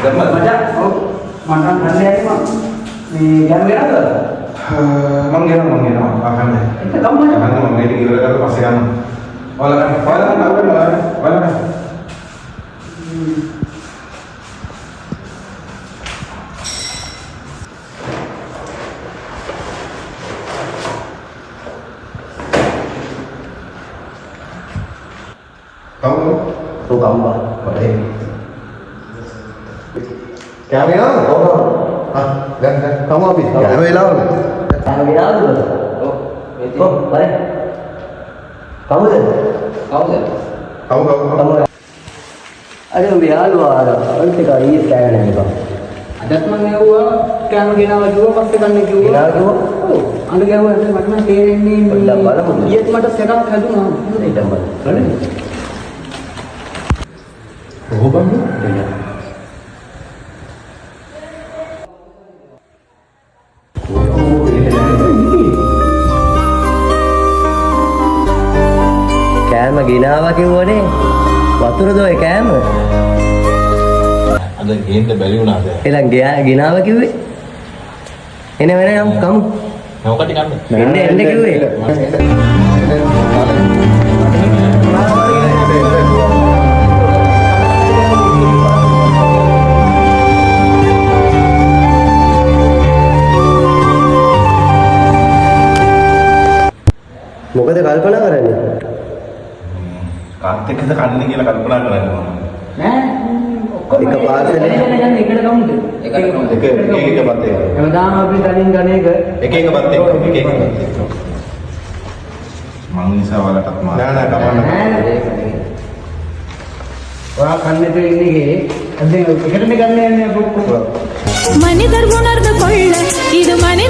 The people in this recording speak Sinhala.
මචං ඔව් මම කන්නේ මේ ගැම් ගේනද මං ගෙනවා අහන්නේ එන්න ගමු මචං අහන්න මම මේක ඉවර කරලා පස්සේ යනවා ඔයාලා Tôi cộng mà có thể kéo cái đó gần không có bị kéo đi đâu kéo cái đó rồi không đấy không gì không ada yang biar lu ada orang kita ini kayak ni kan අදත් මම ඇහුවා කෑම ගෙනාවා කිව්වා පස්සේ ගන්න කිව්වා ගෙනාවා කිව්වා ඔව් අඬ ගැහුවා මට නම් තේරෙන්නේ පොඩ්ඩක් බලමු. ඊයේත් මට සෙනක් හැදුනා ini tambah ඔහො බං කෑම ගෙනාවා කිව්වනේ වතුරද ඔය කෑම අද ගේන්න බැරි වුණාද එහෙනම් ගෙනාවා කිව්වේ එන වෙන කමු නෝකට ගන්න එන්න කිව්වේ මොකද කල්පනා කරන්නේ කාත් එක්කද කන්නේ කියලා කල්පනා කරන්නේ මම නෑ ඔක්කොම එක පාර්සලේ ගන්න එකට ගමුද එක බත් එක හැමදාම අපි තනින් ගණ එක එක බත් එක මං නිසා වලටත් මාර නෑ කමන්න ඔයා කන්නේ තේ ඉන්නේ අද එකටම ගන්න යන්නේ අපි ඔක්කොම மனிதர் உணர்ந்து கொள்ள இது மனித